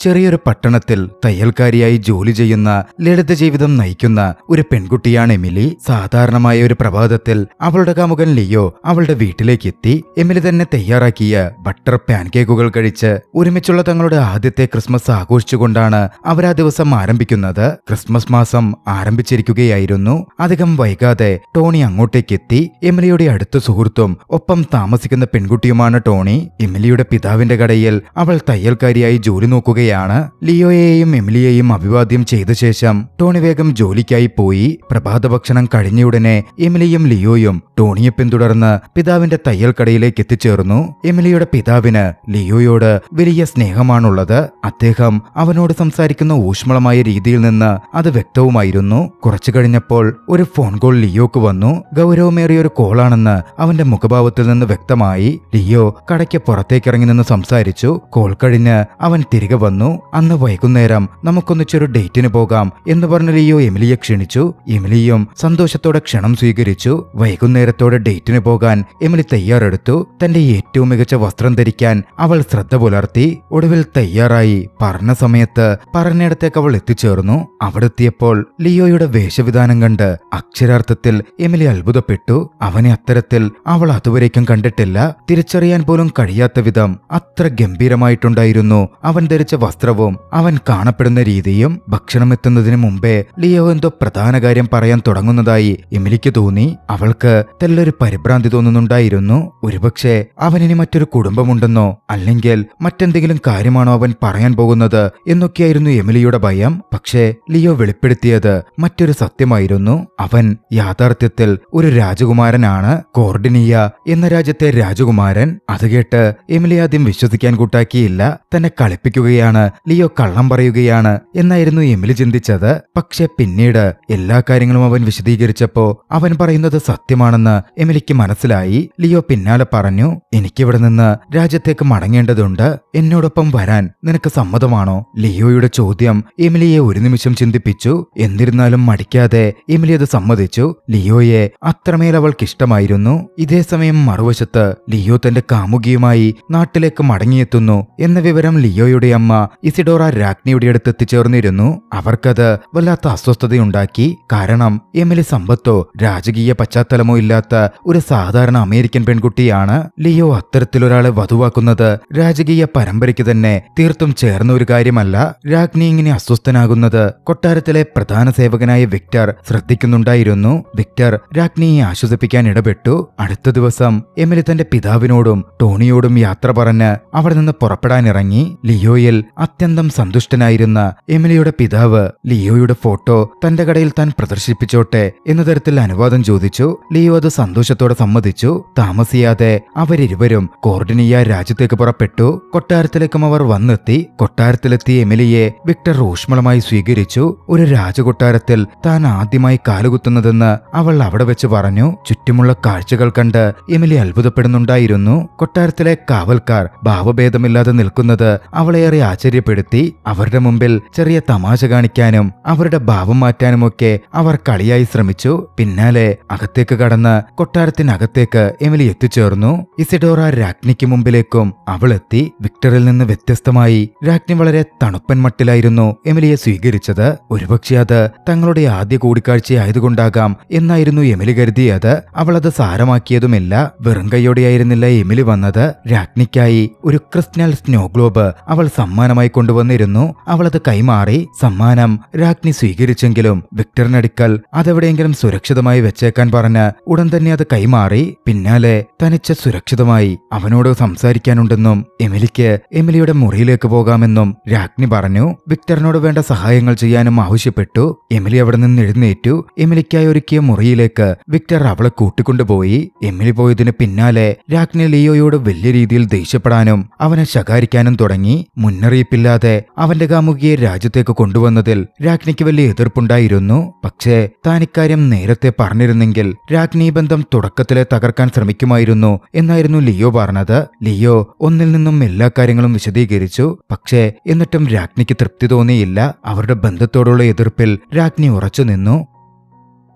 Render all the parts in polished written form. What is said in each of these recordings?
ചെറിയൊരു പട്ടണത്തിൽ തയ്യൽക്കാരിയായി ജോലി ചെയ്യുന്ന ലളിത ജീവിതം നയിക്കുന്ന ഒരു പെൺകുട്ടിയാണ് എമിലി. സാധാരണമായ ഒരു പ്രഭാതത്തിൽ അവളുടെ കാമുകൻ ലിയോ അവളുടെ വീട്ടിലേക്ക് എത്തി. എമിലി തന്നെ തയ്യാറാക്കിയ ബട്ടർ പാൻകേക്കുകൾ കഴിച്ച് ഒരുമിച്ചുള്ള തങ്ങളുടെ ആദ്യത്തെ ക്രിസ്മസ് ആഘോഷിച്ചുകൊണ്ടാണ് അവരാ ദിവസം ആരംഭിക്കുന്നത്. ക്രിസ്മസ് മാസം ആരംഭിച്ചിരിക്കുകയായിരുന്നു. അധികം വൈകാതെ ടോണി അങ്ങോട്ടേക്ക് എത്തി. എമിലിയുടെ അടുത്ത സുഹൃത്തും ഒപ്പം താമസിക്കുന്ന പെൺകുട്ടിയുമാണ് ടോണി. എമിലിയുടെ പിതാവിന്റെ കടയിൽ അവൾ തയ്യൽക്കാരിയായി ജോലി നോക്കുകയാണ്. ലിയോയെയും എമിലിയെയും അഭിവാദ്യം ചെയ്ത ശേഷം ടോണി വേഗം ജോലിക്കായി പോയി. പ്രഭാത ഭക്ഷണം കഴിഞ്ഞയുടനെ എമിലിയും ലിയോയും ടോണിയെ പിന്തുടർന്ന് പിതാവിന്റെ തയ്യൽക്കടയിലേക്ക് എത്തിച്ചേർന്നു. എമിലിയുടെ പിതാവിന് ലിയോയോട് വലിയ സ്നേഹമാണുള്ളത്. അദ്ദേഹം അവനോട് സംസാരിക്കുന്ന ഊഷ്മളമായ രീതിയിൽ നിന്ന് അത് വ്യക്തവുമായിരുന്നു. കുറച്ചു കഴിഞ്ഞപ്പോൾ ഒരു ഫോൺ കോൾ ലിയോക്ക് വന്നു. ഗൗരവമേറിയൊരു കോളാണെന്ന് അവന്റെ മുഖഭാവത്തിൽ നിന്ന് വ്യക്തമായി. ലിയോ കടയ്ക്ക് പുറത്തേക്കിറങ്ങി നിന്ന് സംസാരിച്ചു. കോൾ കഴിഞ്ഞ് അവൻ തിരികെ വന്നു. അന്ന് വൈകുന്നേരം നമുക്കൊന്നിച്ചൊരു ഡേറ്റിന് പോകാം എന്ന് പറഞ്ഞ് ലിയോ എമിലിയെ ക്ഷണിച്ചു. എമിലിയും സന്തോഷത്തോടെ ക്ഷണം സ്വീകരിച്ചു. വൈകുന്നേരത്തോടെ ഡേറ്റിന് പോകാൻ എമിലി തയ്യാറെടുത്തു. തന്റെ ഏറ്റവും മികച്ച വസ്ത്രം ധരിക്കാൻ അവൾ ശ്രദ്ധ പുലർത്തി. ഒടുവിൽ തയ്യാറായി പറഞ്ഞ സമയത്ത് പറഞ്ഞിടത്തേക്ക് അവൾ എത്തിച്ചേർന്നു. അവിടെത്തിയപ്പോൾ ലിയോയുടെ വേഷവിധാനം കണ്ട് അക്ഷരാർത്ഥത്തിൽ എമിലി അത്ഭുതപ്പെട്ടു. അവനെ അത്തരത്തിൽ അവൾ അതുവരേക്കും കണ്ടിട്ടില്ല. തിരിച്ചറിയാൻ പോലും കഴിയാത്ത വിധം അത്ര ഗംഭീരമായിട്ടുണ്ടായിരുന്നു അവൻ ധരിച്ച വസ്ത്രവും അവൻ കാണപ്പെടുന്ന രീതിയും. ഭക്ഷണം എത്തുന്നതിന് മുമ്പേ ലിയോ എന്തോ പ്രധാന കാര്യം പറയാൻ തുടങ്ങുന്നതായി എമിലിക്ക് തോന്നി. അവൾക്ക് തെല്ലൊരു പരിഭ്രാന്തി തോന്നുന്നുണ്ടായിരുന്നു. ഒരുപക്ഷെ അവനിനി മറ്റൊരു കുടുംബമുണ്ടെന്നോ അല്ലെങ്കിൽ മറ്റെന്തെങ്കിലും കാര്യമാണോ അവൻ പറയാൻ പോകുന്നത് എന്നൊക്കെയായിരുന്നു എമിലിയുടെ ഭയം. പക്ഷേ ലിയോ വെളിപ്പെടുത്തിയത് മറ്റൊരു സത്യമായിരുന്നു. അവൻ യാഥാർത്ഥ്യത്തിൽ ഒരു രാജകുമാരനാണ്. കോർഡിനിയ എന്ന രാജ്യത്തെ രാജകുമാരൻ. അത് കേട്ട് എമിലി ആദ്യം വിശ്വസിക്കാൻ കൂട്ടാക്കിയില്ല. തന്നെ കളിപ്പിക്കുകയാണ്, ലിയോ കള്ളം പറയുകയാണ് എന്നായിരുന്നു എമിലി ചിന്തിച്ചത്. പക്ഷെ പിന്നീട് എല്ലാ കാര്യങ്ങളും അവൻ വിശദീകരിച്ചപ്പോ അവൻ പറയുന്നത് സത്യമാണെന്ന് എമിലിക്ക് മനസ്സിലായി. ലിയോ പിന്നാലെ പറഞ്ഞു, എനിക്കിവിടെ നിന്ന് രാജ്യത്തേക്ക് മടങ്ങേണ്ടതുണ്ട്. എന്നോടൊപ്പം വരാൻ നിനക്ക് സമ്മതമാണോ? ലിയോയുടെ ചോദ്യം എമിലിയെ ഒരു നിമിഷം ചിന്തിപ്പിച്ചു. എന്നിരുന്നാലും മടിക്കാതെ എമിലി അത് സമ്മതിച്ചു. ലിയോയെ അത്രമേൽ അവൾക്കിഷ്ടമായിരുന്നു. ഇതേസമയം മറുവശത്ത് ലിയോ തന്റെ കാമുകിയുമായി നാട്ടിലേക്ക് മടങ്ങിയെത്തുന്നു എന്ന വിവരം ലിയോയുടെ അമ്മ ഇസിഡോറ രാജ്ഞിയുടെ അടുത്ത് എത്തിച്ചേർന്നിരുന്നു. അവർക്കത് വല്ലാത്ത അസ്വസ്ഥതയുണ്ടാക്കി. കാരണം എമിലി സമ്പത്തോ രാജകീയ പശ്ചാത്തലമോ ഇല്ലാത്ത ഒരു സാധാരണ അമേരിക്കൻ പെൺകുട്ടിയാണ്. ലിയോ അത്തരത്തിലൊരാളെ വധുവാക്കുന്നത് രാജകീയ പരമ്പരയ്ക്ക് തന്നെ തീർത്തും ചേർന്ന ഒരു കാര്യമല്ല. രാജ്ഞി ഇങ്ങനെ അസ്വസ്ഥനാകുന്നത് കൊട്ടാരത്തിലെ പ്രധാന സേവകനായ വിക്ടർ ശ്രദ്ധിക്കുന്നുണ്ടായിരുന്നു. വിക്ടർ രാജ്ഞിയെ ആശ്വസിപ്പിക്കാൻ ഇടപെട്ടു. അടുത്ത ദിവസം എമിലി തന്റെ പിതാവിനോടും ടോണിയോടും യാത്ര പറഞ്ഞ് അവിടെ നിന്ന് പുറപ്പെടാനിറങ്ങി. ലിയോയിൽ അത്യന്തം സന്തുഷ്ടനായിരുന്ന എമിലിയുടെ പിതാവ് ലിയോയുടെ ഫോട്ടോ തന്റെ കടയിൽ താൻ പ്രദർശിപ്പിച്ചോട്ടെ എന്ന തരത്തിൽ അനുവാദം ചോദിച്ചു. ലിയോ അത് സന്തോഷത്തോടെ സമ്മതിച്ചു. താമസിയാതെ അവരിരുവരും കോർഡിനിയ രാജ്യത്തേക്ക് പുറപ്പെട്ടു. കൊട്ടാരത്തിലേക്കും അവർ വന്നെത്തി. കൊട്ടാരത്തിലെത്തിയ എമിലിയെ വിക്ടർ ഊഷ്മളമായി സ്വീകരിച്ചു. ഒരു രാജകൊട്ടാരത്തിൽ താൻ ആദ്യമായി കാലുകുത്തുന്നതെന്ന് അവൾ അവിടെ വെച്ച് പറഞ്ഞു. ചുറ്റുമുള്ള കാഴ്ചകൾ കണ്ട് എമിലി അത്ഭുതപ്പെടുന്നുണ്ടായിരുന്നു. കൊട്ടാരത്തിലെ കാവൽക്കാർ ഭാവഭേദമില്ലാതെ നിൽക്കുന്നത് അവളേറെ ആശ്ചര്യപ്പെടുത്തി. അവരുടെ മുമ്പിൽ ചെറിയ തമാശ കാണിക്കാനും അവരുടെ ഭാവം മാറ്റാനുമൊക്കെ അവർ കളിയായി ശ്രമിച്ചു. പിന്നാലെ അകത്തേക്ക് കടന്ന് കൊട്ടാരത്തിനകത്തേക്ക് എമിലി എത്തിച്ചേർന്നു. ഇസിഡോറ രാജ്ഞിക്ക് മുമ്പിലേക്കും അവൾ എത്തി. വിക്ടറിൽ നിന്ന് വ്യത്യസ്തമായി രാജ്ഞി വളരെ തണുപ്പൻ മട്ടിലായിരുന്നു എമിലിയെ സ്വീകരിച്ചത്. ഒരുപക്ഷെ അത് തങ്ങളുടെ ആദ്യ കൂടിക്കാഴ്ചയായതുകൊണ്ടാകാം എന്നായിരുന്നു എമിലി കരുതിയത്. അവൾ അത് സാരമാക്കിയതുമില്ല. വെറും കൈയോടെയായിരുന്നില്ല എമിലി വന്നത്. രാജ്ഞിക്കായി ഒരു ക്രിസ്റ്റൽ സ്നോ ഗ്ലോബ് അവൾ സമ്മാനമായി കൊണ്ടുവന്നിരുന്നു. അവളത് കൈമാറി. സമ്മാനം രാജ്ഞി സ്വീകരിച്ചെങ്കിലും വിക്ടറിനടുക്കൽ അതെവിടെയെങ്കിലും സുരക്ഷിതമായി വെച്ചേക്കാൻ പറഞ്ഞ് ഉടൻ തന്നെ അത് കൈമാറി. പിന്നാലെ തനിച്ച് സുരക്ഷിതമായി അവനോട് സംസാരിക്കാനുണ്ടെന്നും എമിലിക്ക് എമിലിയുടെ മുറിയിലേക്ക് പോകാമെന്നും രാജ്ഞി പറഞ്ഞു. വിക്ടറിനോട് വേണ്ട സഹായങ്ങൾ ചെയ്യാനും ആവശ്യപ്പെട്ടു. എമിലി അവിടെ നിന്ന് എഴുന്നേറ്റു. എമിലിക്കായി ഒരുക്കിയ മുറിയിലേക്ക് വിക്ടർ അവളെ കൂട്ടിക്കൊണ്ടുപോയി. എമിലി പോയതിന് പിന്നാലെ രാജ്ഞി ലിയോയോട് വലിയ രീതിയിൽ ദേഷ്യപ്പെടാനും അവനെ ശകാരിക്കാനും തുടങ്ങി. മുന്നറിയിപ്പില്ലാതെ അവന്റെ കാമുകിയെ രാജ്യത്തേക്ക് കൊണ്ടുവന്നതിൽ രാജ്ഞിക്ക് വലിയ എതിർപ്പുണ്ടായിരുന്നു. പക്ഷേ താൻ ഇക്കാര്യം നേരത്തെ പറഞ്ഞിരുന്നെങ്കിൽ രാജ്ഞി ബന്ധം തുടക്കത്തിലെ തകർക്കാൻ ശ്രമിക്കുമായിരുന്നു എന്നായിരുന്നു ലിയോ പറഞ്ഞത്. ലിയോ ഒന്നിൽ നിന്നും എല്ലാ കാര്യങ്ങളും വിശദീകരിച്ചു. പക്ഷേ എന്നിട്ടും രാജ്ഞിക്ക് തൃപ്തി തോന്നിയില്ല. അവരുടെ ബന്ധത്തോടുള്ള എതിർപ്പിൽ രാജ്ഞി ഉറച്ചുനിന്നു.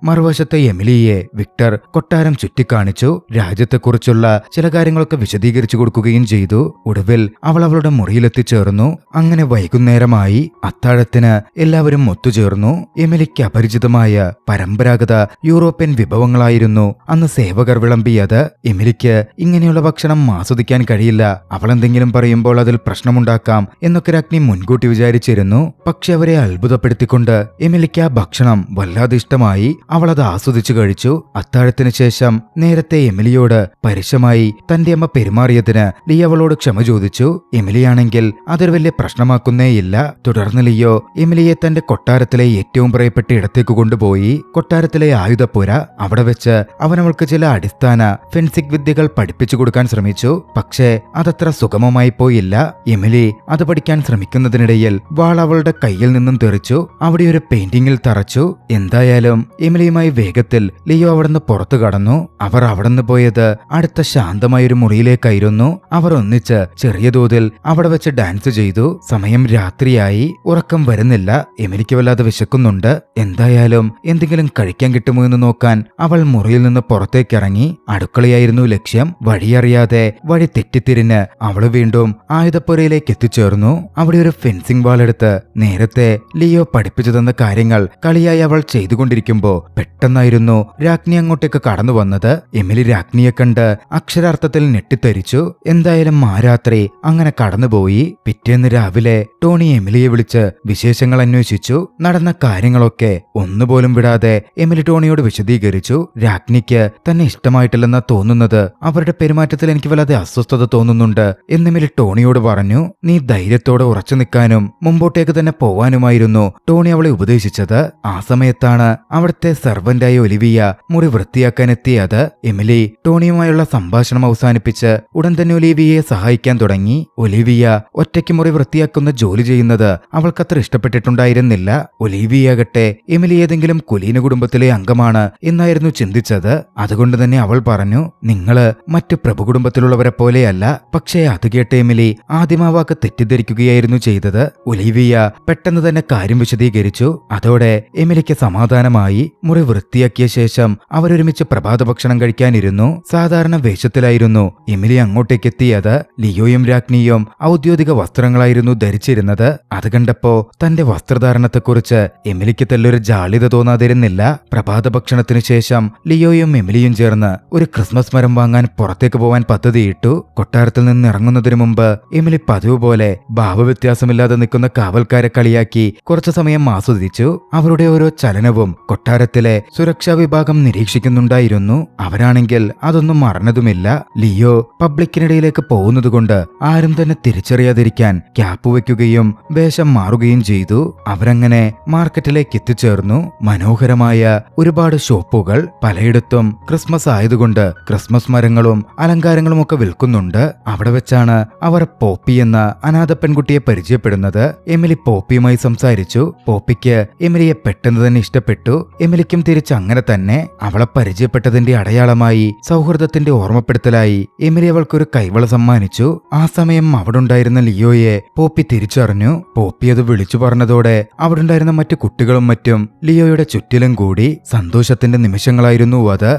മറുവശത്തെ എമിലിയെ വിക്ടർ കൊട്ടാരം ചുറ്റിക്കാണിച്ചു. രാജ്യത്തെക്കുറിച്ചുള്ള ചില കാര്യങ്ങളൊക്കെ വിശദീകരിച്ചു കൊടുക്കുകയും ചെയ്തു. ഒടുവിൽ അവൾ അവളുടെ മുറിയിലെത്തിച്ചേർന്നു. അങ്ങനെ വൈകുന്നേരമായി. അത്താഴത്തിന് എല്ലാവരും ഒത്തുചേർന്നു. എമിലിക്ക് അപരിചിതമായ പരമ്പരാഗത യൂറോപ്യൻ വിഭവങ്ങളായിരുന്നു അന്ന് സേവകർ വിളമ്പിയത്. എമിലിക്ക് ഇങ്ങനെയുള്ള ഭക്ഷണം ആസ്വദിക്കാൻ കഴിയില്ല, അവളെന്തെങ്കിലും പറയുമ്പോൾ അതിൽ പ്രശ്നമുണ്ടാക്കാം എന്നൊക്കെ രാജ്ഞി മുൻകൂട്ടി വിചാരിച്ചിരുന്നു. പക്ഷെ അവരെ അത്ഭുതപ്പെടുത്തിക്കൊണ്ട് എമിലിക്ക് ആ ഭക്ഷണം വല്ലാതെ ഇഷ്ടമായി. അവൾ അത് ആസ്വദിച്ചു കഴിച്ചു. അത്താഴത്തിന് ശേഷം നേരത്തെ എമിലിയോട് പരുഷമായി തന്റെ അമ്മ പെരുമാറിയതിന് ലിയോ അവളോട് ക്ഷമ ചോദിച്ചു. എമിലിയാണെങ്കിൽ അതൊരു വലിയ പ്രശ്നമാക്കുന്നേയില്ല. തുടർന്ന് ലിയോ എമിലിയെ തന്റെ കൊട്ടാരത്തിലെ ഏറ്റവും പ്രിയപ്പെട്ട ഇടത്തേക്ക് കൊണ്ടുപോയി. കൊട്ടാരത്തിലെ ആയുധപ്പുര. അവിടെ വെച്ച് അവൻ അവൾക്ക് ചില അടിസ്ഥാന ഫെൻസിക് വിദ്യകൾ പഠിപ്പിച്ചു കൊടുക്കാൻ ശ്രമിച്ചു. പക്ഷേ അതത്ര സുഗമമായി പോയില്ല. എമിലി അത് പഠിക്കാൻ ശ്രമിക്കുന്നതിനിടയിൽ വാൾ അവളുടെ കയ്യിൽ നിന്നും തെറിച്ചു. അവിടെ ഒരു പെയിന്റിംഗിൽ തറച്ചു. എന്തായാലും എമിലിയുമായി വേഗത്തിൽ ലിയോ അവിടുന്ന് പുറത്തു കടന്നു. അവർ അവിടുന്ന് പോയത് അടുത്ത ശാന്തമായൊരു മുറിയിലേക്കായിരുന്നു. അവർ ഒന്നിച്ച് ചെറിയ തോതിൽ അവിടെ വെച്ച് ഡാൻസ് ചെയ്തു. സമയം രാത്രിയായി. ഉറക്കം വരുന്നില്ല. എമിലിക്ക് വല്ലാതെ വിശക്കുന്നുണ്ട്. എന്തായാലും എന്തെങ്കിലും കഴിക്കാൻ കിട്ടുമോ എന്ന് നോക്കാൻ അവൾ മുറിയിൽ നിന്ന് പുറത്തേക്കിറങ്ങി. അടുക്കളയായിരുന്നു ലക്ഷ്യം. വഴിയറിയാതെ വഴി തെറ്റിത്തിരിഞ്ഞ് അവൾ വീണ്ടും ആയുധപ്പുരയിലേക്ക് എത്തിച്ചേർന്നു. അവിടെ ഒരു ഫെൻസിംഗ് വാൾ എടുത്ത് നേരത്തെ ലിയോ പഠിപ്പിച്ചു തന്ന കാര്യങ്ങൾ കളിയായി അവൾ ചെയ്തുകൊണ്ടിരിക്കുമ്പോ പെട്ടെന്നായിരുന്നു രാജ്ഞി അങ്ങോട്ടേക്ക് കടന്നു വന്നത്. എമിലി രാജ്ഞിയെ കണ്ട് അക്ഷരാർത്ഥത്തിൽ ഞെട്ടിത്തരിച്ചു. എന്തായാലും ആ രാത്രി അങ്ങനെ കടന്നുപോയി. പിറ്റേന്ന് രാവിലെ ടോണി എമിലിയെ വിളിച്ച് വിശേഷങ്ങൾ അന്വേഷിച്ചു. നടന്ന കാര്യങ്ങളൊക്കെ ഒന്നുപോലും വിടാതെ എമിലി ടോണിയോട് വിശദീകരിച്ചു. രാജ്ഞിക്ക് തന്നെ ഇഷ്ടമായിട്ടില്ലെന്നാ തോന്നുന്നത്, അവരുടെ പെരുമാറ്റത്തിൽ എനിക്ക് വല്ലാതെ അസ്വസ്ഥത തോന്നുന്നുണ്ട് എന്നെമിലി ടോണിയോട് പറഞ്ഞു. നീ ധൈര്യത്തോടെ ഉറച്ചു നിൽക്കാനും മുമ്പോട്ടേക്ക് തന്നെ പോവാനുമായിരുന്നു ടോണി അവളെ ഉപദേശിച്ചത്. ആ സമയത്താണ് അവിടുത്തെ സെർവന്റായ ഒലിവിയ മുറി വൃത്തിയാക്കാൻ എത്തിയത്. എമിലി ടോണിയുമായുള്ള സംഭാഷണം അവസാനിപ്പിച്ച് ഉടൻ തന്നെ ഒലിവിയയെ സഹായിക്കാൻ തുടങ്ങി. ഒലിവിയ ഒറ്റയ്ക്ക് മുറി വൃത്തിയാക്കുന്ന ജോലി ചെയ്യുന്നത് അവൾക്കത്ര ഇഷ്ടപ്പെട്ടിട്ടുണ്ടായിരുന്നില്ല. ഒലിവിയാകട്ടെ എമിലി ഏതെങ്കിലും കുലീന കുടുംബത്തിലെ അംഗമാണ് എന്നായിരുന്നു ചിന്തിച്ചത്. അതുകൊണ്ട് തന്നെ അവൾ പറഞ്ഞു, നിങ്ങള് മറ്റു പ്രഭു കുടുംബത്തിലുള്ളവരെ പോലെയല്ല. പക്ഷേ അത് കേട്ട് എമിലി ആദ്യം ആ വാക്ക് തെറ്റിദ്ധരിക്കുകയായിരുന്നു ചെയ്തത്. ഒലിവിയ പെട്ടെന്ന് തന്നെ കാര്യം വിശദീകരിച്ചു. അതോടെ എമിലിക്ക് സമാധാനമായി. മുറി വൃത്തിയാക്കിയ ശേഷം അവരൊരുമിച്ച് പ്രഭാത ഭക്ഷണം കഴിക്കാനിരുന്നു. സാധാരണ വേഷത്തിലായിരുന്നു എമിലി അങ്ങോട്ടേക്ക് എത്തിയത്. ലിയോയും രാജ്ഞിയും ഔദ്യോഗിക വസ്ത്രങ്ങളായിരുന്നു ധരിച്ചിരുന്നത്. അത് കണ്ടപ്പോ തന്റെ വസ്ത്രധാരണത്തെക്കുറിച്ച് എമിലിക്ക് തെല്ലൊരു ജാള്യത തോന്നാതിരുന്നില്ല. പ്രഭാത ഭക്ഷണത്തിനു ശേഷം ലിയോയും എമിലിയും ചേർന്ന് ഒരു ക്രിസ്മസ് മരം വാങ്ങാൻ പുറത്തേക്ക് പോവാൻ പദ്ധതിയിട്ടു. കൊട്ടാരത്തിൽ നിന്ന് ഇറങ്ങുന്നതിനു മുമ്പ് എമിലി പതിവ് പോലെ ഭാവവ്യത്യാസമില്ലാതെ നിൽക്കുന്ന കാവൽക്കാരെ കളിയാക്കി കുറച്ചു സമയം ആസ്വദിച്ചു. അവരുടെ ഓരോ ചലനവും കൊട്ടാരത്തിലെ സുരക്ഷാ വിഭാഗം നിരീക്ഷിക്കുന്നുണ്ടായിരുന്നു. അവരാണെങ്കിൽ അതൊന്നും മറന്നതുമില്ല. ലിയോ പബ്ലിക്കിനിടയിലേക്ക് പോകുന്നതുകൊണ്ട് ആരും തന്നെ തിരിച്ചറിയാതിരിക്കാൻ ക്യാപ്പ് വയ്ക്കുകയും വേഷം മാറുകയും ചെയ്തു. അവരങ്ങനെ മാർക്കറ്റിലേക്ക് എത്തിച്ചേർന്നു. മനോഹരമായ ഒരുപാട് ഷോപ്പുകൾ. പലയിടത്തും ക്രിസ്മസ് ആയതുകൊണ്ട് ക്രിസ്മസ് മരങ്ങളും അലങ്കാരങ്ങളും ഒക്കെ വിൽക്കുന്നുണ്ട്. അവിടെ വെച്ചാണ് അവർ പോപ്പി എന്ന അനാഥ പെൺകുട്ടിയെ പരിചയപ്പെടുന്നത്. എമിലി പോപ്പിയുമായി സംസാരിച്ചു. പോപ്പിക്ക് എമിലിയെ പെട്ടെന്ന് തന്നെ ഇഷ്ടപ്പെട്ടു. എമിലിക്കും തിരിച്ച് അങ്ങനെ തന്നെ. അവളെ പരിചയപ്പെട്ടതിന്റെ അടയാളമായി, സൗഹൃദത്തിന്റെ ഓർമ്മപ്പെടുത്തലായി എമിലി അവൾക്കൊരു കൈവള സമ്മാനിച്ചു. ആ സമയം അവിടെ ഉണ്ടായിരുന്ന ലിയോയെ പോപ്പി തിരിച്ചറിഞ്ഞു. പോപ്പി അത് വിളിച്ചു പറഞ്ഞതോടെ അവിടെ ഉണ്ടായിരുന്ന മറ്റു കുട്ടികളും മറ്റും ലിയോയുടെ ചുറ്റിലും കൂടി. സന്തോഷത്തിന്റെ നിമിഷങ്ങളായിരുന്നു അത്.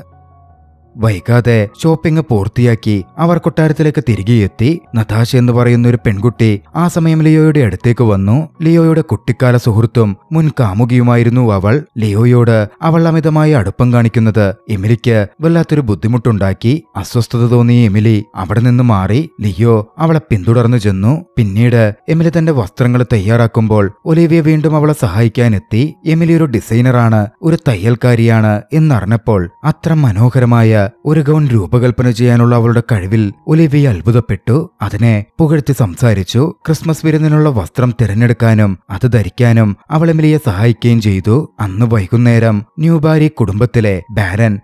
വൈകാതെ ഷോപ്പിംഗ് പൂർത്തിയാക്കി അവർ കൊട്ടാരത്തിലേക്ക് തിരികെ എത്തി. നതാശ എന്ന് പറയുന്ന ഒരു പെൺകുട്ടി ആ സമയം ലിയോയുടെ അടുത്തേക്ക് വന്നു. ലിയോയുടെ കുട്ടിക്കാല സുഹൃത്തും മുൻ കാമുകിയുമായിരുന്നു അവൾ. ലിയോയോട് അവൾ അമിതമായി അടുപ്പം കാണിക്കുന്നത് എമിലിക്ക് വല്ലാത്തൊരു ബുദ്ധിമുട്ടുണ്ടാക്കി. അസ്വസ്ഥത തോന്നിയ എമിലി അവിടെ നിന്ന് മാറി. ലിയോ അവളെ പിന്തുടർന്നു ചെന്നു. പിന്നീട് എമിലി തന്റെ വസ്ത്രങ്ങൾ തയ്യാറാക്കുമ്പോൾ ഒലിവിയ വീണ്ടും അവളെ സഹായിക്കാനെത്തി. എമിലി ഒരു ഡിസൈനറാണ്, ഒരു തയ്യൽക്കാരിയാണ് എന്നറിഞ്ഞപ്പോൾ അത്ര മനോഹരമായ ഒരു ഗൗൺ രൂപകൽപ്പന ചെയ്യാനുള്ള അവളുടെ കഴിവിൽ ഒലിവിയ അത്ഭുതപ്പെട്ടു. അതിനെ പുകഴ്ത്തി സംസാരിച്ചു. ക്രിസ്മസ് വിരുന്നിനുള്ള വസ്ത്രം തിരഞ്ഞെടുക്കാനും അത് ധരിക്കാനും അവൾ എമിലിയെ സഹായിക്കുകയും ചെയ്തു. അന്ന് വൈകുന്നേരം ന്യൂബാരി കുടുംബത്തിലെ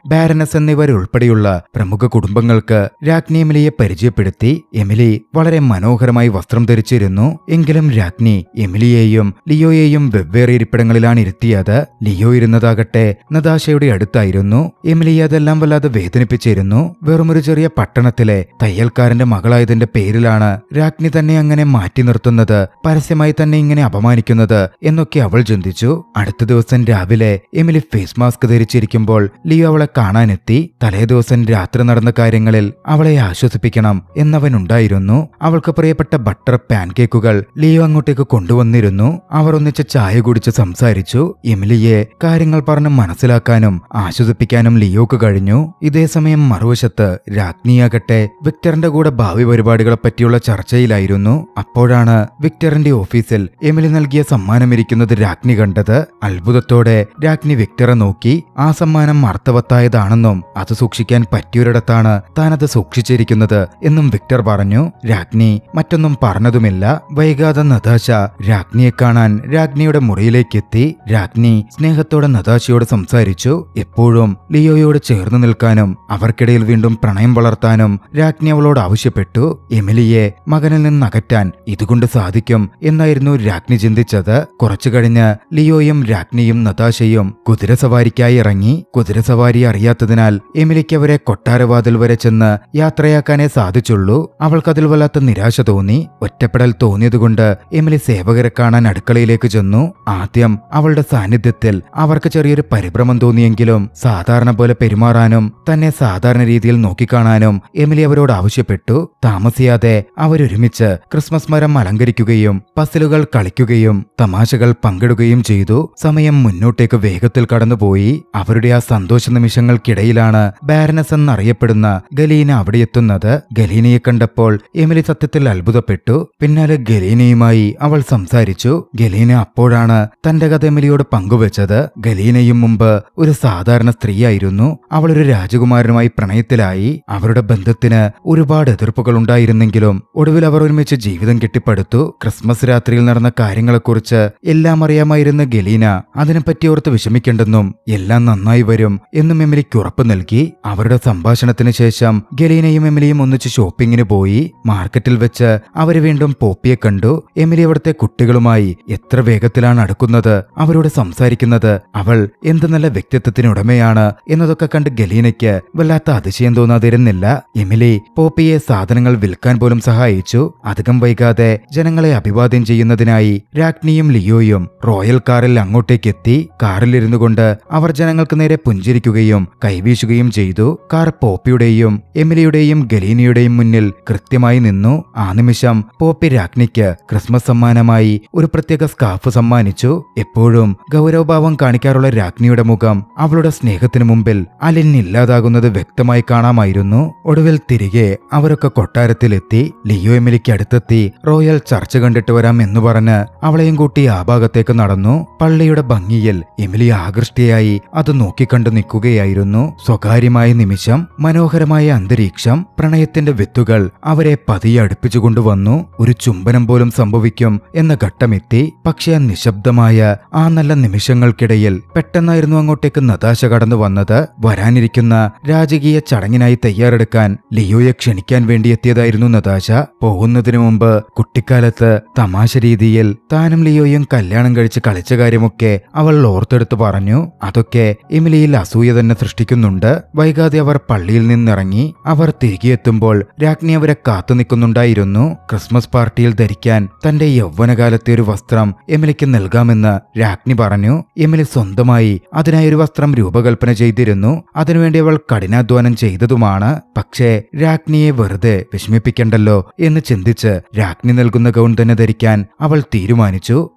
ബാരനസ് എന്നിവരുൾപ്പെടെയുള്ള പ്രമുഖ കുടുംബങ്ങൾക്ക് രാജ്ഞി എമിലിയെ പരിചയപ്പെടുത്തി. എമിലി വളരെ മനോഹരമായി വസ്ത്രം ധരിച്ചിരുന്നു. എങ്കിലും രാജ്ഞി എമിലിയെയും ലിയോയെയും വെവ്വേറെ ഇരിപ്പിടങ്ങളിലാണ് ഇരുത്തിയത്. ലിയോ ഇരുന്നതാകട്ടെ നതാശയുടെ അടുത്തായിരുന്നു. എമിലിയെ അതെല്ലാം വല്ലാതെ വേദനിപ്പിച്ചിരുന്നു. വെറുമൊരു ചെറിയ പട്ടണത്തിലെ തയ്യൽക്കാരന്റെ മകളായതിന്റെ പേരിലാണ് രാജ്ഞി തന്നെ അങ്ങനെ മാറ്റി നിർത്തുന്നത്, പരസ്യമായി തന്നെ ഇങ്ങനെ അപമാനിക്കുന്നത് എന്നൊക്കെ അവൾ ചിന്തിച്ചു. അടുത്ത ദിവസം രാവിലെ എമിലി ഫേസ് മാസ്ക് ധരിച്ചിരിക്കുമ്പോൾ ലിയോ അവളെ കാണാനെത്തി. തലേദിവസം രാത്രി നടന്ന കാര്യങ്ങളിൽ അവളെ ആശ്വസിപ്പിക്കണം എന്നവനുണ്ടായിരുന്നു. അവൾക്ക് പ്രിയപ്പെട്ട ബട്ടർ പാൻകേക്കുകൾ ലിയോ അങ്ങോട്ടേക്ക് കൊണ്ടുവന്നിരുന്നു. അവർ ഒന്നിച്ച് ചായ കുടിച്ച് സംസാരിച്ചു. എമിലിയെ കാര്യങ്ങൾ പറഞ്ഞ് മനസ്സിലാക്കാനും ആശ്വസിപ്പിക്കാനും ലിയോക്ക് കഴിഞ്ഞു. ഇതേസമയം മറുവശത്ത് രാജ്ഞിയാകട്ടെ വിക്ടറിന്റെ കൂടെ ഭാവി പരിപാടികളെ പറ്റിയുള്ള ചർച്ചയിലായിരുന്നു. അപ്പോഴാണ് വിക്ടറിന്റെ ഓഫീസിൽ എമിലി നൽകിയ സമ്മാനമിരിക്കുന്നത് രാജ്ഞി കണ്ടത്. അത്ഭുതത്തോടെ രാജ്ഞി വിക്ടറെ നോക്കി. ആ സമ്മാനം അർത്ഥവത്തായതാണെന്നും അത് സൂക്ഷിക്കാൻ പറ്റിയൊരിടത്താണ് താനത് സൂക്ഷിച്ചിരിക്കുന്നത് എന്നും വിക്ടർ പറഞ്ഞു. രാജ്ഞി മറ്റൊന്നും പറഞ്ഞതുമില്ല. വൈകാതെ നതാശ രാജ്ഞിയെ കാണാൻ രാജ്ഞിയുടെ മുറിയിലേക്കെത്തി. രാജ്ഞി സ്നേഹത്തോടെ നതാശയോട് സംസാരിച്ചു. എപ്പോഴും ലിയോയോട് ചേർന്ന് നിൽക്കാനും അവർക്കിടയിൽ വീണ്ടും പ്രണയം വളർത്താനും രാജ്ഞി അവളോട് ആവശ്യപ്പെട്ടു. എമിലിയെ മകനിൽ നിന്ന് അകറ്റാൻ ഇതുകൊണ്ട് സാധിക്കും എന്നായിരുന്നു രാജ്ഞി ചിന്തിച്ചത്. കുറച്ചു കഴിഞ്ഞ് ലിയോയും രാജ്ഞിയും നതാശയും കുതിരസവാരിക്കായി ഇറങ്ങി. കുതിരസവാരി അറിയാത്തതിനാൽ എമിലിക്ക് അവരെ കൊട്ടാരവാതിൽ വരെ ചെന്ന് യാത്രയാക്കാനേ സാധിച്ചുള്ളൂ. അവൾക്കതിൽ വല്ലാത്ത നിരാശ തോന്നി. ഒറ്റപ്പെടൽ തോന്നിയതുകൊണ്ട് എമിലി സേവകരെ കാണാൻ അടുക്കളയിലേക്ക് ചെന്നു. ആദ്യം അവളുടെ സാന്നിധ്യത്തിൽ അവർക്ക് ചെറിയൊരു പരിഭ്രമം തോന്നിയെങ്കിലും സാധാരണ പോലെ പെരുമാറാനും തന്നെ സാധാരണ രീതിയിൽ നോക്കിക്കാണാനും എമിലി അവരോട് ആവശ്യപ്പെട്ടു. താമസിയാതെ അവരൊരുമിച്ച് ക്രിസ്മസ് മരം അലങ്കരിക്കുകയും പസിലുകൾ കളിക്കുകയും തമാശകൾ പങ്കിടുകയും ചെയ്തു. സമയം മുന്നോട്ടേക്ക് വേഗത്തിൽ കടന്നുപോയി. അവരുടെ ആ സന്തോഷ നിമിഷങ്ങൾക്കിടയിലാണ് ബാരനസ് എന്നറിയപ്പെടുന്ന ഗലീന അവിടെ എത്തുന്നത്. ഗലീനയെ കണ്ടപ്പോൾ എമിലി സത്യത്തിൽ അത്ഭുതപ്പെട്ടു. പിന്നാലെ ഗലീനയുമായി അവൾ സംസാരിച്ചു. ഗലീന അപ്പോഴാണ് തന്റെ കഥ എമിലിയോട് പങ്കുവച്ചത്. ഗലീനയും മുമ്പ് ഒരു സാധാരണ സ്ത്രീയായിരുന്നു. അവൾ ഒരു രാജകുമാരനുമായി പ്രണയത്തിലായി. അവരുടെ ബന്ധത്തിന് ഒരുപാട് എതിർപ്പുകൾ ഉണ്ടായിരുന്നെങ്കിലും ഒടുവിൽ അവർ ഒരുമിച്ച് ജീവിതം കെട്ടിപ്പടുത്തു. ക്രിസ്മസ് രാത്രിയിൽ നടന്ന കാര്യങ്ങളെക്കുറിച്ച് എല്ലാം അറിയാമായിരുന്ന ഗലീന അതിനെപ്പറ്റി ഓർത്ത് വിഷമിക്കേണ്ടെന്നും എല്ലാം നന്നായി വരും എന്നും എമിലിക്ക് ഉറപ്പ് നൽകി. അവരുടെ സംഭാഷണത്തിന് ശേഷം ഗലീനയും എമിലിയും ഒന്നിച്ച് ഷോപ്പിങ്ങിന് പോയി. മാർക്കറ്റിൽ വെച്ച് അവര് വീണ്ടും പോപ്പിയെ കണ്ടു. എമിലി അവിടുത്തെ കുട്ടികളുമായി എത്ര വേഗത്തിലാണ് അടുക്കുന്നത്, അവരോട് സംസാരിക്കുന്നത്. അവൾ എന്ത് നല്ല വ്യക്തിത്വത്തിനുടമയാണ് എന്നതൊക്കെ കണ്ട് ഗലീനയ്ക്ക് വല്ലാത്ത അതിശയം തോന്നാതിരുന്നില്ല. എമിലി പോപ്പിയെ സാധനങ്ങൾ വിൽക്കാൻ പോലും സഹായിച്ചു. അധികം വൈകാതെ ജനങ്ങളെ അഭിവാദ്യം ചെയ്യുന്നതിനായി രാജ്ഞിയും ലിയോയും റോയൽ കാറിൽ അങ്ങോട്ടേക്കെത്തി. കാറിലിരുന്നു കൊണ്ട് അവർ ജനങ്ങൾക്ക് നേരെ പുഞ്ചിരിക്കുകയും കൈവീശുകയും ചെയ്തു. കാർ പോപ്പിയുടെയും എമിലിയുടെയും ഗലീനയുടെയും മുന്നിൽ കൃത്യമായി നിന്നു. ആ നിമിഷം പോപ്പി രാജ്ഞിക്ക് ക്രിസ്മസ് സമ്മാനമായി ഒരു പ്രത്യേക സ്കാർഫ് സമ്മാനിച്ചു. എപ്പോഴും ഗൗരവഭാവം കാണിക്കാറുള്ള രാജ്ഞിയുടെ മുഖം അവളുടെ സ്നേഹത്തിനു മുമ്പിൽ അലിന്നില്ലാതാകുന്നത് വ്യക്തമായി കാണാമായിരുന്നു. ഒടുവിൽ തിരികെ അവരൊക്കെ കൊട്ടാരത്തിലെത്തി. ലിയോ എമിലിക്ക് അടുത്തെത്തി റോയൽ ചർച്ച കണ്ടിട്ട് വരാം എന്ന് പറഞ്ഞ് അവളെയും കൂട്ടി ആ ഭാഗത്തേക്ക് നടന്നു. പള്ളിയുടെ ഭംഗിയിൽ എമിലി ആകൃഷ്ടയായി അത് നോക്കിക്കണ്ടു നിൽക്കുകയായിരുന്നു. സ്വകാര്യമായ നിമിഷം, മനോഹരമായ അന്തരീക്ഷം, പ്രണയത്തിന്റെ വിത്തുകൾ അവരെ പതിയെ അടുപ്പിച്ചുകൊണ്ടുവന്നു. ഒരു ചുംബനം പോലും സംഭവിക്കും എന്ന ഘട്ടമെത്തി. പക്ഷേ ആ നിശബ്ദമായ ആ നല്ല നിമിഷങ്ങൾക്കിടയിൽ പെട്ടെന്നായിരുന്നു അങ്ങോട്ടേക്ക് നതാശ കടന്നു വന്നത്. വരാനിരിക്കുന്ന രാജകീയ ചടങ്ങിനായി തയ്യാറെടുക്കാൻ ലിയോയെ ക്ഷണിക്കാൻ വേണ്ടി എത്തിയതായിരുന്നു നതാശ. പോകുന്നതിനു മുമ്പ് കുട്ടിക്കാലത്ത് തമാശ രീതിയിൽ താനും ലിയോയും കല്യാണം കഴിച്ച് കളിച്ച കാര്യമൊക്കെ അവൾ ഓർത്തെടുത്ത് പറഞ്ഞു. അതൊക്കെ എമിലിയിൽ അസൂയ തന്നെ സൃഷ്ടിക്കുന്നുണ്ട്. വൈകാതെ അവർ പള്ളിയിൽ നിന്നിറങ്ങി. അവർ തിരികെ എത്തുമ്പോൾ രാജ്ഞി അവരെ കാത്തു നിൽക്കുന്നുണ്ടായിരുന്നു. ക്രിസ്മസ് പാർട്ടിയിൽ ധരിക്കാൻ തന്റെ യൗവനകാലത്തെ ഒരു വസ്ത്രം എമിലിക്ക് നൽകാമെന്ന് രാജ്ഞി പറഞ്ഞു. എമിലി സ്വന്തമായി അതിനായി ഒരു വസ്ത്രം രൂപകൽപ്പന ചെയ്തിരുന്നു. അതിനുവേണ്ടി അവൾ കഠിനാധ്വാനം ചെയ്തതുമാണ്. പക്ഷേ രാജ്ഞിയെ വെറുതെ വിഷമിപ്പിക്കണ്ടല്ലോ എന്ന് ചിന്തിച്ച് രാജ്ഞി നൽകുന്ന ഗൗൺ തന്നെ ധരിക്കാൻ അവൾ തീരുമാനിച്ചു.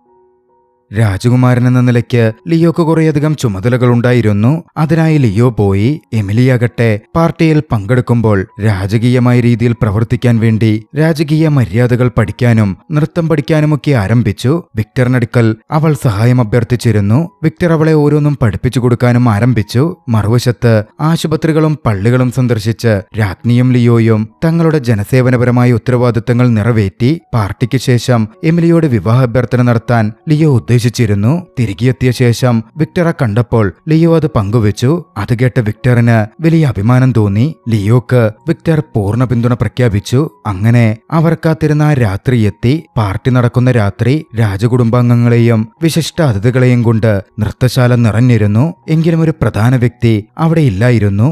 രാജകുമാരൻ എന്ന നിലയ്ക്ക് ലിയോക്ക് കുറേയധികം ചുമതലകളുണ്ടായിരുന്നു. അതിനായി ലിയോ പോയി. എമിലിയാകട്ടെ പാർട്ടിയിൽ പങ്കെടുക്കുമ്പോൾ രാജകീയമായ രീതിയിൽ പ്രവർത്തിക്കാൻ വേണ്ടി രാജകീയ മര്യാദകൾ പഠിക്കാനും നൃത്തം പഠിക്കാനുമൊക്കെ ആരംഭിച്ചു. വിക്ടറിനടുക്കൽ അവൾ സഹായം അഭ്യർത്ഥിച്ചിരുന്നു. വിക്ടർ അവളെ ഓരോന്നും പഠിപ്പിച്ചു കൊടുക്കാനും ആരംഭിച്ചു. മറുവശത്ത് ആശുപത്രികളും പള്ളികളും സന്ദർശിച്ച് രാജ്ഞിയും ലിയോയും തങ്ങളുടെ ജനസേവനപരമായ ഉത്തരവാദിത്തങ്ങൾ നിറവേറ്റി. പാർട്ടിക്ക് ശേഷം എമിലിയോട് വിവാഹാഭ്യർത്ഥന നടത്താൻ ലിയോ ഉദ്ദേശിച്ചു. അന്വേഷിച്ചിരുന്നു. തിരികെ എത്തിയ ശേഷം വിക്ടറെ കണ്ടപ്പോൾ ലിയോ അത് പങ്കുവെച്ചു. അത് കേട്ട് വിക്ടറിന് വലിയ അഭിമാനം തോന്നി. ലിയോക്ക് വിക്ടർ പൂർണ്ണ പിന്തുണ പ്രഖ്യാപിച്ചു. അങ്ങനെ അവർ കാത്തിരുന്ന ആ രാത്രി എത്തി. പാർട്ടി നടക്കുന്ന രാത്രി രാജകുടുംബാംഗങ്ങളെയും വിശിഷ്ട അതിഥികളെയും കൊണ്ട് നൃത്തശാല നിറഞ്ഞിരുന്നു. എങ്കിലും ഒരു പ്രധാന വ്യക്തി അവിടെ ഇല്ലായിരുന്നു,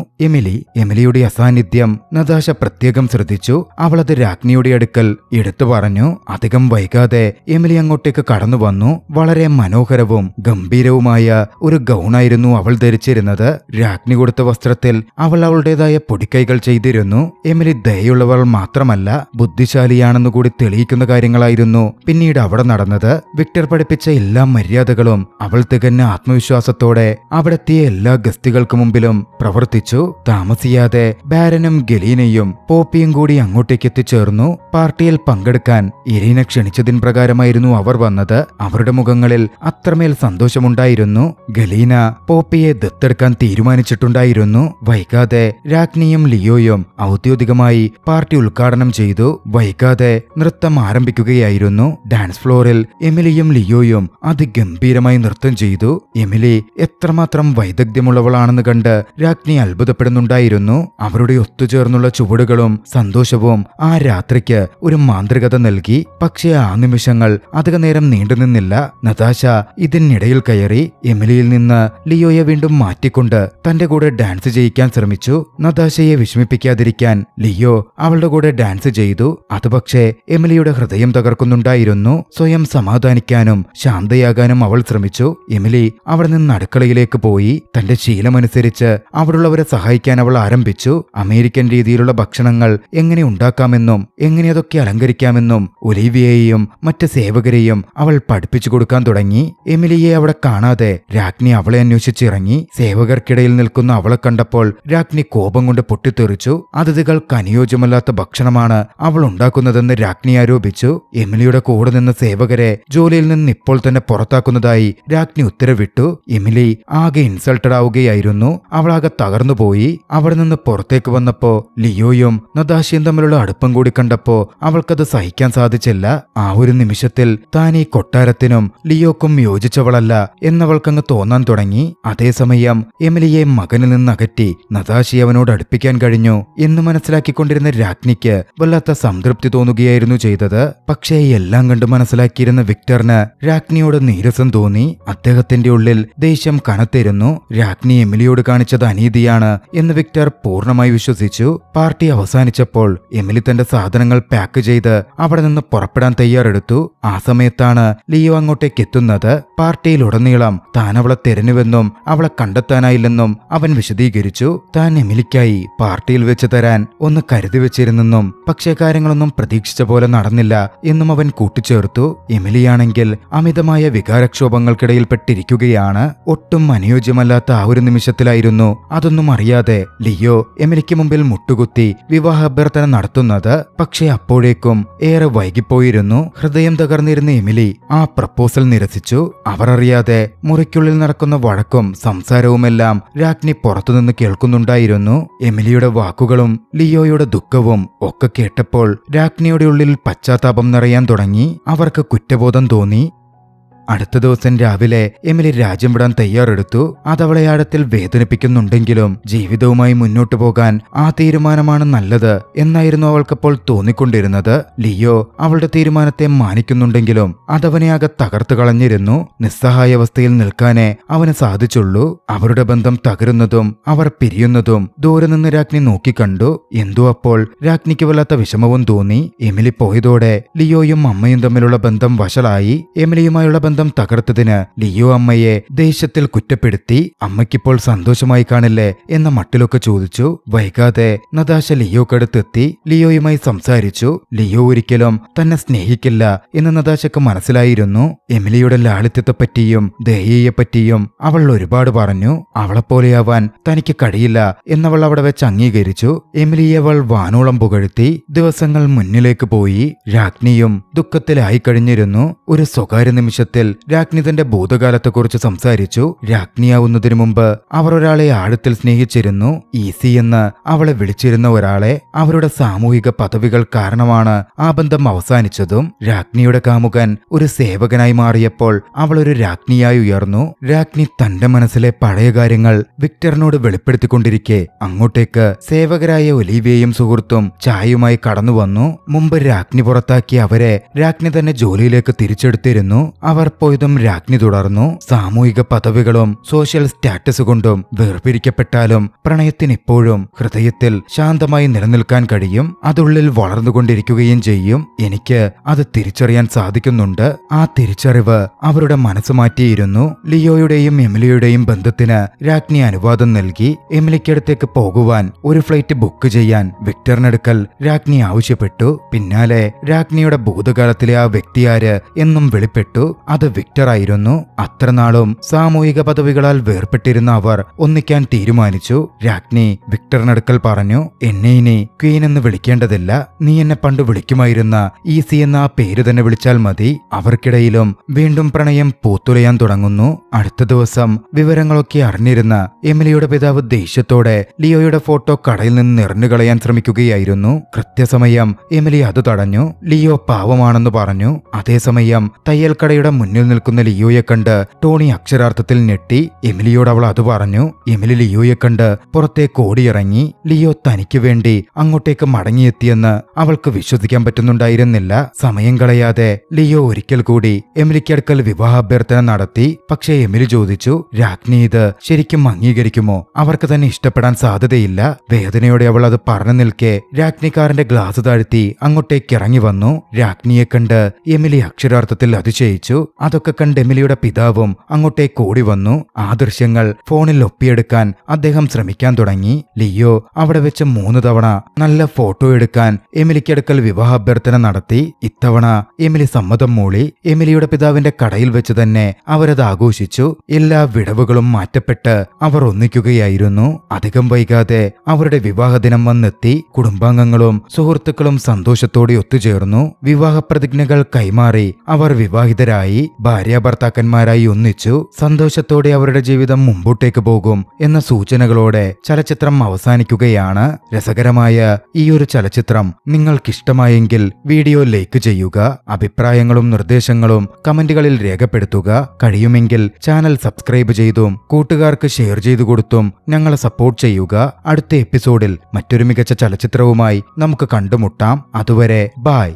എമിലിയുടെ അസാന്നിധ്യം നതാശ പ്രത്യേകം ശ്രദ്ധിച്ചു. അവളത് രാജ്ഞിയുടെ അടുക്കൽ എടുത്തു പറഞ്ഞു. അധികം വൈകാതെ എമിലി അങ്ങോട്ടേക്ക് കടന്നു വന്നു. വളരെ മനോഹരവും ഗംഭീരവുമായ ഒരു ഗൗണായിരുന്നു അവൾ ധരിച്ചിരുന്നത്. രാജ്ഞി കൊടുത്ത വസ്ത്രത്തിൽ അവൾ അവളുടേതായ പൊടിക്കൈകൾ ചെയ്തിരുന്നു. എമിലി ദയുള്ളവൾ മാത്രമല്ല, ബുദ്ധിശാലിയാണെന്ന് കൂടി തെളിയിക്കുന്ന കാര്യങ്ങളായിരുന്നു പിന്നീട് അവിടെ നടന്നത്. വിക്ടർ പഠിപ്പിച്ച എല്ലാ മര്യാദകളും അവൾ തികഞ്ഞ ആത്മവിശ്വാസത്തോടെ അവിടെത്തിയ എല്ലാ ഗസ്റ്റുകൾക്ക് മുമ്പിലും പ്രവർത്തിച്ചു. താമസിയാതെ ബാരനും ഗലീനയും പോപ്പിയും കൂടി അങ്ങോട്ടേക്ക് എത്തിച്ചേർന്നു. പാർട്ടിയിൽ പങ്കെടുക്കാൻ ഇരീന ക്ഷണിച്ചതിൻ പ്രകാരമായിരുന്നു അവർ വന്നത്. അവരുടെ മുഖങ്ങളിൽ അത്രമേൽ സന്തോഷമുണ്ടായിരുന്നു. ഗലീന പോപ്പിയെ ദത്തെടുക്കാൻ തീരുമാനിച്ചിട്ടുണ്ടായിരുന്നു. വൈകാതെ രാജ്ഞിയും ലിയോയും ഔദ്യോഗികമായി പാർട്ടി ഉദ്ഘാടനം ചെയ്തു. വൈകാതെ നൃത്തം ആരംഭിക്കുകയായിരുന്നു. ഡാൻസ് ഫ്ലോറിൽ എമിലിയും ലിയോയും അതിഗംഭീരമായി നൃത്തം ചെയ്തു. എമിലി എത്രമാത്രം വൈദഗ്ധ്യമുള്ളവളാണെന്ന് കണ്ട് രാജ്ഞി അത്ഭുതപ്പെടുന്നുണ്ടായിരുന്നു. അവരുടെ ഒത്തുചേർന്നുള്ള ചുവടുകളും സന്തോഷവും ആ രാത്രിക്ക് ഒരു മാന്ത്രികത നൽകി. പക്ഷേ ആ നിമിഷങ്ങൾ അധിക നേരം നീണ്ടുനിന്നില്ല. നതാശ ഇതിനിടയിൽ കയറി എമിലിയിൽ നിന്ന് ലിയോയെ വീണ്ടും മാറ്റിക്കൊണ്ട് തന്റെ കൂടെ ഡാൻസ് ചെയ്യിക്കാൻ ശ്രമിച്ചു. നതാശയെ വിഷമിപ്പിക്കാതിരിക്കാൻ ലിയോ അവളുടെ കൂടെ ഡാൻസ് ചെയ്തു. അത് പക്ഷേ എമിലിയുടെ ഹൃദയം തകർക്കുന്നുണ്ടായിരുന്നു. സ്വയം സമാധാനിക്കാനും ശാന്തയാകാനും അവൾ ശ്രമിച്ചു. എമിലി അവിടെ നിന്ന് അടുക്കളയിലേക്ക് പോയി. തന്റെ ശീലമനുസരിച്ച് അവിടെയുള്ളവരെ സഹായിക്കാൻ അവൾ ആരംഭിച്ചു. അമേരിക്കൻ രീതിയിലുള്ള ഭക്ഷണങ്ങൾ എങ്ങനെ ഉണ്ടാക്കാമെന്നും എങ്ങനെ അതൊക്കെ അലങ്കരിക്കാമെന്നും ഒലീവിയയെയും മറ്റ് സേവകരെയും അവൾ പഠിപ്പിച്ചു കൊടുക്കാൻ തുടങ്ങി. എമിലിയെ അവിടെ കാണാതെ രാജ്ഞി അവളെ അന്വേഷിച്ചിറങ്ങി. സേവകർക്കിടയിൽ നിൽക്കുന്ന അവളെ കണ്ടപ്പോൾ രാജ്ഞി കോപം കൊണ്ട് പൊട്ടിത്തെറിച്ചു. അതിഥികൾക്ക് അനുയോജ്യമല്ലാത്ത ഭക്ഷണമാണ് അവൾ ഉണ്ടാക്കുന്നതെന്ന് രാജ്ഞി ആരോപിച്ചു. എമിലിയുടെ കൂടെ നിന്ന് സേവകരെ ജോലിയിൽ നിന്ന് ഇപ്പോൾ തന്നെ പുറത്താക്കുന്നതായി രാജ്ഞി ഉത്തരവിട്ടു. എമിലി ആകെ ഇൻസൾട്ടഡ് ആവുകയായിരുന്നു. അവളാകെ തകർന്നുപോയി. അവിടെ നിന്ന് പുറത്തേക്ക് വന്നപ്പോ ലിയോയും നതാശയും തമ്മിലുള്ള അടുപ്പം കൂടി കണ്ടപ്പോ അവൾക്കത് സഹിക്കാൻ സാധിച്ചില്ല. ആ ഒരു നിമിഷത്തിൽ താൻ ഈ കൊട്ടാരത്തിനും ലിയോക്കും യോജിച്ചവളല്ല എന്നവൾക്കങ്ങ് തോന്നാൻ തുടങ്ങി. അതേസമയം എമിലിയെ മകനിൽ നിന്ന് അകറ്റി നതാശി അവനോട് അടുപ്പിക്കാൻ കഴിഞ്ഞു എന്ന് മനസ്സിലാക്കിക്കൊണ്ടിരുന്ന രാജ്ഞിക്ക് വല്ലാത്ത സംതൃപ്തി തോന്നുകയായിരുന്നു ചെയ്തത്. പക്ഷേ എല്ലാം കണ്ടു മനസ്സിലാക്കിയിരുന്ന വിക്ടറിന് രാജ്ഞിയോട് നീരസം തോന്നി. അദ്ദേഹത്തിന്റെ ഉള്ളിൽ ദേഷ്യം കനത്തിരുന്നു. രാജ്ഞി എമിലിയോട് കാണിച്ചത് അനീതിയാണ് എന്ന് വിക്ടർ പൂർണ്ണമായി വിശ്വസിച്ചു. പാർട്ടി അവസാനിച്ചപ്പോൾ എമിലി തന്റെ സാധനങ്ങൾ പാക്ക് ചെയ്ത് അവിടെ നിന്ന് പുറപ്പെടാൻ തയ്യാറെടുത്തു. ആ സമയത്താണ് ലിയോ അങ്ങോട്ടേക്ക് എത്തുന്നത്. പാർട്ടിയിലുടനീളം താൻ അവളെ തെരഞ്ഞുവെന്നും അവളെ കണ്ടെത്താനായില്ലെന്നും അവൻ വിശദീകരിച്ചു. താൻ എമിലിക്കായി പാർട്ടിയിൽ വെച്ച് തരാൻ ഒന്ന് കരുതി വെച്ചിരുന്നെന്നും പക്ഷേ കാര്യങ്ങളൊന്നും പ്രതീക്ഷിച്ച പോലെ നടന്നില്ല എന്നും അവൻ കൂട്ടിച്ചേർത്തു. എമിലിയാണെങ്കിൽ അമിതമായ വികാരക്ഷോഭങ്ങൾക്കിടയിൽ പെട്ടിരിക്കുകയാണ്. ഒട്ടും അനുയോജ്യമല്ലാത്ത ആ ഒരു നിമിഷത്തിലായിരുന്നു അതൊന്നും അറിയാതെ ലിയോ എമിലിക്ക് മുമ്പിൽ മുട്ടുകുത്തി വിവാഹാഭ്യർത്ഥന നടത്തുന്നത്. പക്ഷേ അപ്പോഴേക്കും ഏറെ വൈകിപ്പോയിരുന്നു. ഹൃദയം തകർന്നിരുന്ന എമിലി ആ പ്രപ്പോസൽ നിരസിച്ചു. അവർ അറിയാതെ മുറിക്കുള്ളിൽ നടക്കുന്ന വഴക്കും സംസാരവുമെല്ലാം രാജ്ഞി പുറത്തുനിന്ന് കേൾക്കുന്നുണ്ടായിരുന്നു. എമിലിയുടെ വാക്കുകളും ലിയോയുടെ ദുഃഖവും ഒക്കെ കേട്ടപ്പോൾ രാജ്ഞിയുടെ ഉള്ളിൽ പശ്ചാത്താപം നിറയാൻ തുടങ്ങി. അവർക്ക് കുറ്റബോധം തോന്നി. അടുത്ത ദിവസം രാവിലെ എമിലി രാജ്യം വിടാൻ തയ്യാറെടുത്തു. അതവളെ ആഴത്തിൽ വേദനിപ്പിക്കുന്നുണ്ടെങ്കിലും ജീവിതവുമായി മുന്നോട്ടു പോകാൻ ആ തീരുമാനമാണ് നല്ലത് എന്നായിരുന്നു അവൾക്കപ്പോൾ തോന്നിക്കൊണ്ടിരുന്നത്. ലിയോ അവളുടെ തീരുമാനത്തെ മാനിക്കുന്നുണ്ടെങ്കിലും അതവനെ ആകെ തകർത്തു കളഞ്ഞിരുന്നു. നിസ്സഹായാവസ്ഥയിൽ നിൽക്കാനേ അവന് സാധിച്ചുള്ളൂ. അവരുടെ ബന്ധം തകരുന്നതും അവർ പിരിയുന്നതും ദൂരെ നിന്ന് രാജ്ഞി നോക്കിക്കണ്ടു. എന്തോ അപ്പോൾ രാജ്ഞിക്ക് വല്ലാത്ത വിഷമവും തോന്നി. എമിലി പോയതോടെ ലിയോയും അമ്മയും തമ്മിലുള്ള ബന്ധം വഷളായി. എമിലിയുമായുള്ള ബന്ധം തകർത്തതിന് ലിയോ അമ്മയെ ദേഷ്യത്തിൽ കുറ്റപ്പെടുത്തി. അമ്മയ്ക്കിപ്പോൾ സന്തോഷമായി കാണില്ലേ എന്ന മട്ടിലൊക്കെ ചോദിച്ചു. വൈകാതെ നതാശ ലിയോക്കടുത്തെത്തി ലിയോയുമായി സംസാരിച്ചു. ലിയോ ഒരിക്കലും തന്നെ സ്നേഹിക്കില്ല എന്ന് നതാശക്ക് മനസ്സിലായിരുന്നു. എമിലിയുടെ ലാളിത്യത്തെപ്പറ്റിയും ദയയെപ്പറ്റിയും അവൾ ഒരുപാട് പറഞ്ഞു. അവളെപ്പോലെയാവാൻ തനിക്ക് കഴിയില്ല എന്നവൾ അവിടെ വെച്ച് അംഗീകരിച്ചു. എമിലിയെ അവൾ വാനോളം പുകഴ്ത്തി. ദിവസങ്ങൾ മുന്നിലേക്ക് പോയി. രാജ്ഞിയും ദുഃഖത്തിലായി കഴിഞ്ഞിരുന്നു. ഒരു സ്വകാര്യ നിമിഷത്തിൽ രാജ്ഞി തന്റെ ഭൂതകാലത്തെക്കുറിച്ച് സംസാരിച്ചു. രാജ്ഞിയാവുന്നതിനു മുമ്പ് അവർ ഒരാളെ ആഴത്തിൽ സ്നേഹിച്ചിരുന്നു. ഈസി എന്ന് അവളെ വിളിച്ചിരുന്ന ഒരാളെ. അവരുടെ സാമൂഹിക പദവികൾ കാരണമാണ് ആ ബന്ധം അവസാനിച്ചതും. രാജ്ഞിയുടെ കാമുകൻ ഒരു സേവകനായി മാറിയപ്പോൾ അവൾ ഒരു രാജ്ഞിയായി ഉയർന്നു. രാജ്ഞി തന്റെ മനസ്സിലെ പഴയ കാര്യങ്ങൾ വിക്ടറിനോട് വെളിപ്പെടുത്തിക്കൊണ്ടിരിക്കെ അങ്ങോട്ടേക്ക് സേവകരായ ഒലീവിയയും സുഹൃത്തും ചായയുമായി കടന്നു വന്നു. മുമ്പ് രാജ്ഞി പുറത്താക്കിയ അവരെ രാജ്ഞി തന്നെ ജോലിയിലേക്ക് തിരിച്ചെടുത്തിരുന്നു. അവർ പോയതും രാജ്ഞി തുടർന്നു. സാമൂഹിക പദവികളും സോഷ്യൽ സ്റ്റാറ്റസ് കൊണ്ടും വേർപിരിക്കപ്പെട്ടാലും പ്രണയത്തിന് ഇപ്പോഴും ഹൃദയത്തിൽ ശാന്തമായി നിലനിൽക്കാൻ കഴിയും. അതുള്ളിൽ വളർന്നുകൊണ്ടിരിക്കുകയും ചെയ്യും. എനിക്ക് അത് തിരിച്ചറിയാൻ സാധിക്കുന്നുണ്ട്. ആ തിരിച്ചറിവ് അവരുടെ മനസ്സ് മാറ്റിയിരുന്നു. ലിയോയുടെയും എമിലിയുടെയും ബന്ധത്തിന് രാജ്ഞി അനുവാദം നൽകി. എമിലിക്കടുത്തേക്ക് പോകുവാൻ ഒരു ഫ്ലൈറ്റ് ബുക്ക് ചെയ്യാൻ വിക്ടറിനടുക്കൽ രാജ്ഞി ആവശ്യപ്പെട്ടു. പിന്നാലെ രാജ്ഞിയുടെ ഭൂതകാലത്തിലെ ആ വ്യക്തിയാര് എന്നും വെളിപ്പെട്ടു. അത് വിക്ടർ ആയിരുന്നു. അത്രനാളും സാമൂഹിക പദവികളാൽ വേർപെട്ടിരുന്ന അവർ ഒന്നിക്കാൻ തീരുമാനിച്ചു. രാജ്ഞി വിക്ടറിനടുക്കൽ പറഞ്ഞു, എന്നെ ഇനി ക്വീൻ എന്ന് വിളിക്കേണ്ടതില്ല. നീ എന്നെ പണ്ട് വിളിക്കുമായിരുന്ന ഈസി എന്ന ആ പേര് തന്നെ വിളിച്ചാൽ മതി. അവർക്കിടയിലും വീണ്ടും പ്രണയം പൂത്തുലയാൻ തുടങ്ങുന്നു. അടുത്ത ദിവസം വിവരങ്ങളൊക്കെ അറിഞ്ഞിരുന്ന എമിലിയുടെ പിതാവ് ദേഷ്യത്തോടെ ലിയോയുടെ ഫോട്ടോ കടയിൽ നിന്ന് എറിഞ്ഞുകളയാൻ ശ്രമിക്കുകയായിരുന്നു. കൃത്യസമയം എമിലി അത് തടഞ്ഞു. ലിയോ പാവമാണെന്ന് പറഞ്ഞു. അതേസമയം തയ്യൽക്കടയുടെ മുന്നിൽ നിൽക്കുന്ന ലിയോയെ കണ്ട് ടോണി അക്ഷരാർത്ഥത്തിൽ ഞെട്ടി. എമിലിയോട് അവൾ അത് പറഞ്ഞു. എമിലി ലിയോയെ കണ്ട് പുറത്തേക്ക് ഓടിയിറങ്ങി. ലിയോ തനിക്ക് വേണ്ടി അങ്ങോട്ടേക്ക് മടങ്ങിയെത്തിയെന്ന് അവൾക്ക് വിശ്വസിക്കാൻ പറ്റുന്നുണ്ടായിരുന്നില്ല. സമയം കളയാതെ ലിയോ ഒരിക്കൽ കൂടി എമിലിക്കടുക്കൽ വിവാഹാഭ്യർത്ഥന നടത്തി. പക്ഷേ എമിലി ചോദിച്ചു, രാജ്ഞി ഇത് ശരിക്കും അംഗീകരിക്കുമോ? അവർക്ക് തന്നെ ഇഷ്ടപ്പെടാൻ സാധ്യതയില്ല. വേദനയോടെ അവൾ അത് പറഞ്ഞു നിൽക്കെ രാജ്ഞി കാറിന്റെ ഗ്ലാസ് താഴ്ത്തി അങ്ങോട്ടേക്ക് ഇറങ്ങി വന്നു. രാജ്ഞിയെ കണ്ട് എമിലി അക്ഷരാർത്ഥത്തിൽ അതിശയിച്ചു. അതൊക്കെ കണ്ട് എമിലിയുടെ പിതാവും അങ്ങോട്ടേക്ക് ഓടി വന്നു. ആ ദൃശ്യങ്ങൾ ഫോണിൽ ഒപ്പിയെടുക്കാൻ അദ്ദേഹം ശ്രമിക്കാൻ തുടങ്ങി. ലിയോ അവിടെ വെച്ച് 3 തവണ നല്ല ഫോട്ടോ എടുക്കാൻ എമിലിക്കടുക്കൽ വിവാഹാഭ്യർത്ഥന നടത്തി. ഇത്തവണ എമിലി സമ്മതം മൂളി. എമിലിയുടെ പിതാവിന്റെ കടയിൽ വെച്ച് തന്നെ അവരത് ആഘോഷിച്ചു. എല്ലാ വിടവുകളും മാറ്റപ്പെട്ട് അവർ ഒന്നിക്കുകയായിരുന്നു. അധികം വൈകാതെ അവരുടെ വിവാഹദിനം വന്നെത്തി. കുടുംബാംഗങ്ങളും സുഹൃത്തുക്കളും സന്തോഷത്തോടെ ഒത്തുചേർന്നു. വിവാഹ പ്രതിജ്ഞകൾ കൈമാറി അവർ വിവാഹിതരായി. ഭാര്യാഭർത്താക്കന്മാരായി ഒന്നിച്ചു. സന്തോഷത്തോടെ അവരുടെ ജീവിതം മുമ്പോട്ടേക്ക് പോകും എന്ന സൂചനകളോടെ ചലച്ചിത്രം അവസാനിക്കുകയാണ്. രസകരമായ ഈ ഒരു ചലച്ചിത്രം നിങ്ങൾക്കിഷ്ടമായെങ്കിൽ വീഡിയോ ലൈക്ക് ചെയ്യുക. അഭിപ്രായങ്ങളും നിർദ്ദേശങ്ങളും കമന്റുകളിൽ രേഖപ്പെടുത്തുക. കഴിയുമെങ്കിൽ ചാനൽ സബ്സ്ക്രൈബ് ചെയ്തും കൂട്ടുകാർക്ക് ഷെയർ ചെയ്തു കൊടുത്തും ഞങ്ങളെ സപ്പോർട്ട് ചെയ്യുക. അടുത്ത എപ്പിസോഡിൽ മറ്റൊരു മികച്ച ചലച്ചിത്രവുമായി നമുക്ക് കണ്ടുമുട്ടാം. അതുവരെ ബൈ.